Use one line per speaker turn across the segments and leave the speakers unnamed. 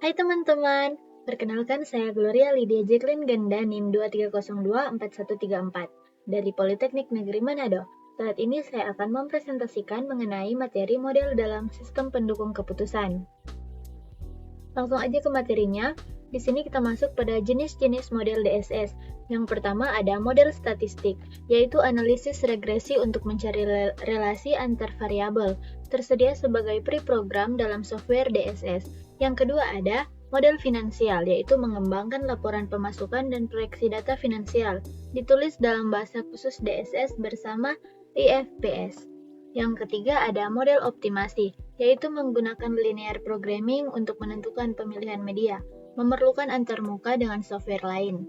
Hai teman-teman, perkenalkan saya Gloria Lydia Jacqueline Ganda NIM 23024134 dari Politeknik Negeri Manado. Saat ini saya akan mempresentasikan mengenai materi model dalam sistem pendukung keputusan. Langsung aja ke materinya. Di sini kita masuk pada jenis-jenis model DSS. Yang pertama ada model statistik, yaitu analisis regresi untuk mencari relasi antar variabel, tersedia sebagai preprogram dalam software DSS. Yang kedua ada model finansial, yaitu mengembangkan laporan pemasukan dan proyeksi data finansial, ditulis dalam bahasa khusus DSS bersama IFPS. Yang ketiga ada model optimasi, yaitu menggunakan linear programming untuk menentukan pemilihan media, memerlukan antarmuka dengan software lain.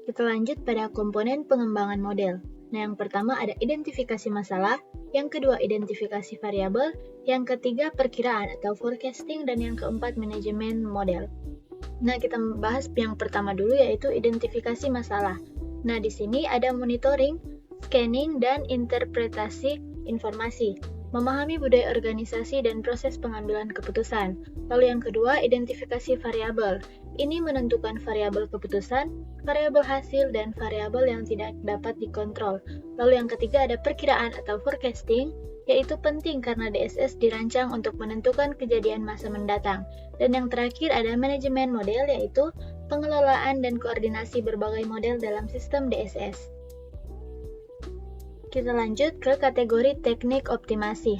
Kita lanjut pada komponen pengembangan model. Nah, yang pertama ada identifikasi masalah, yang kedua identifikasi variabel, yang ketiga perkiraan atau forecasting, dan yang keempat manajemen model. Nah, kita bahas yang pertama dulu yaitu identifikasi masalah. Nah, di sini ada monitoring, scanning, dan interpretasi informasi, memahami budaya organisasi dan proses pengambilan keputusan. Lalu yang kedua, identifikasi variabel. Ini menentukan variabel keputusan, variabel hasil, dan variabel yang tidak dapat dikontrol. Lalu yang ketiga ada perkiraan atau forecasting, yaitu penting karena DSS dirancang untuk menentukan kejadian masa mendatang. Dan yang terakhir ada manajemen model, yaitu pengelolaan dan koordinasi berbagai model dalam sistem DSS. Kita lanjut ke kategori teknik optimasi.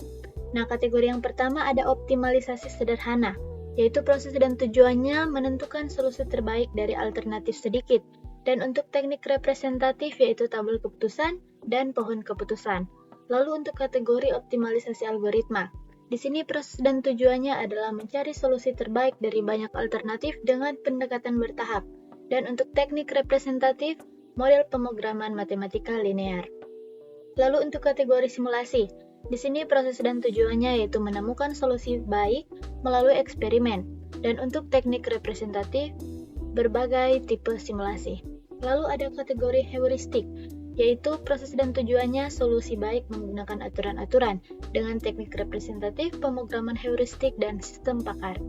Nah, kategori yang pertama ada optimalisasi sederhana, yaitu proses dan tujuannya menentukan solusi terbaik dari alternatif sedikit. Dan untuk teknik representatif yaitu tabel keputusan dan pohon keputusan. Lalu untuk kategori optimalisasi algoritma, di sini proses dan tujuannya adalah mencari solusi terbaik dari banyak alternatif dengan pendekatan bertahap. Dan untuk teknik representatif, model pemrograman matematika linear. Lalu untuk kategori simulasi, di sini proses dan tujuannya yaitu menemukan solusi baik melalui eksperimen. Dan untuk teknik representatif, berbagai tipe simulasi. Lalu ada kategori heuristik, yaitu proses dan tujuannya solusi baik menggunakan aturan-aturan dengan teknik representatif, pemrograman heuristik, dan sistem pakar.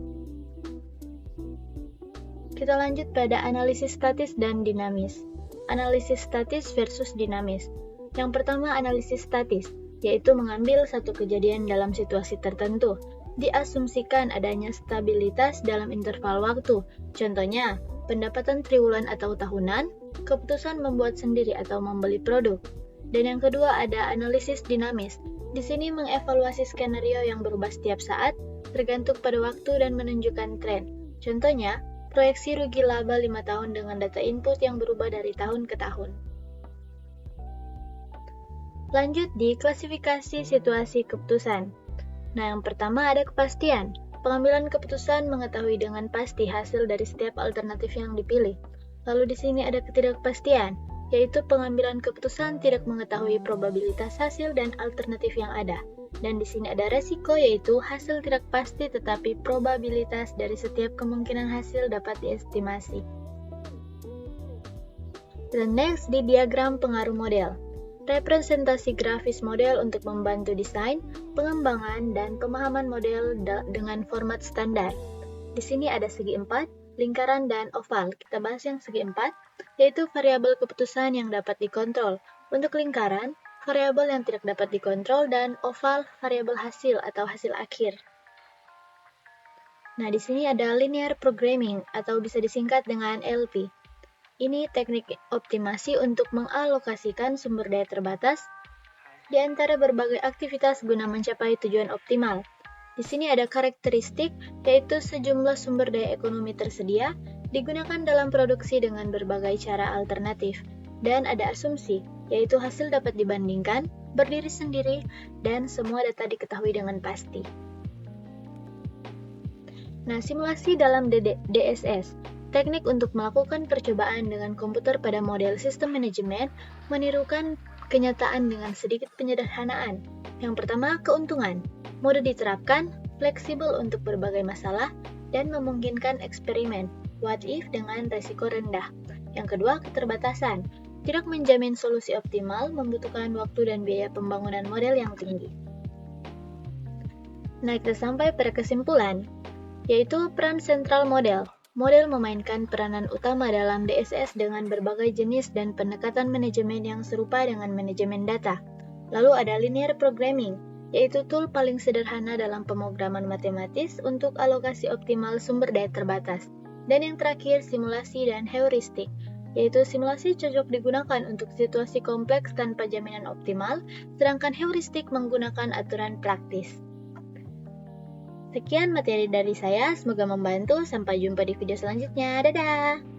Kita lanjut pada analisis statis dan dinamis. Analisis statis versus dinamis. Yang pertama analisis statis, yaitu mengambil satu kejadian dalam situasi tertentu. Diasumsikan adanya stabilitas dalam interval waktu. Contohnya, pendapatan triwulan atau tahunan, keputusan membuat sendiri atau membeli produk. Dan yang kedua ada analisis dinamis. Di sini mengevaluasi skenario yang berubah setiap saat, tergantung pada waktu dan menunjukkan tren. Contohnya, proyeksi rugi laba 5 tahun dengan data input yang berubah dari tahun ke tahun. Lanjut di klasifikasi situasi keputusan. Nah, yang pertama ada kepastian. Pengambilan keputusan mengetahui dengan pasti hasil dari setiap alternatif yang dipilih. Lalu di sini ada ketidakpastian, yaitu pengambilan keputusan tidak mengetahui probabilitas hasil dan alternatif yang ada. Dan di sini ada resiko, yaitu hasil tidak pasti tetapi probabilitas dari setiap kemungkinan hasil dapat diestimasi. Dan next di diagram pengaruh model. Representasi grafis model untuk membantu desain, pengembangan, dan pemahaman model dengan format standar. Di sini ada segi 4, lingkaran, dan oval. Kita bahas yang segi 4, yaitu variabel keputusan yang dapat dikontrol. Untuk lingkaran, variabel yang tidak dapat dikontrol, dan oval, variabel hasil atau hasil akhir. Nah, di sini ada linear programming atau bisa disingkat dengan LP. Ini teknik optimasi untuk mengalokasikan sumber daya terbatas di antara berbagai aktivitas guna mencapai tujuan optimal. Di sini ada karakteristik, yaitu sejumlah sumber daya ekonomi tersedia digunakan dalam produksi dengan berbagai cara alternatif. Dan ada asumsi, yaitu hasil dapat dibandingkan, berdiri sendiri, dan semua data diketahui dengan pasti. Nah, simulasi dalam DSS. Teknik untuk melakukan percobaan dengan komputer pada model sistem manajemen menirukan kenyataan dengan sedikit penyederhanaan. Yang pertama, keuntungan. Mudah diterapkan, fleksibel untuk berbagai masalah, dan memungkinkan eksperimen, what if dengan resiko rendah. Yang kedua, keterbatasan. Tidak menjamin solusi optimal, membutuhkan waktu dan biaya pembangunan model yang tinggi. Nah, kita sampai pada kesimpulan. yaitu peran sentral model. Model memainkan peranan utama dalam DSS dengan berbagai jenis dan pendekatan manajemen yang serupa dengan manajemen data. Lalu ada linear programming, yaitu tool paling sederhana dalam pemrograman matematis untuk alokasi optimal sumber daya terbatas. Dan yang terakhir, simulasi dan heuristik, yaitu simulasi cocok digunakan untuk situasi kompleks tanpa jaminan optimal, sedangkan heuristik menggunakan aturan praktis. Sekian materi dari saya, semoga membantu. Sampai jumpa di video selanjutnya. Dadah!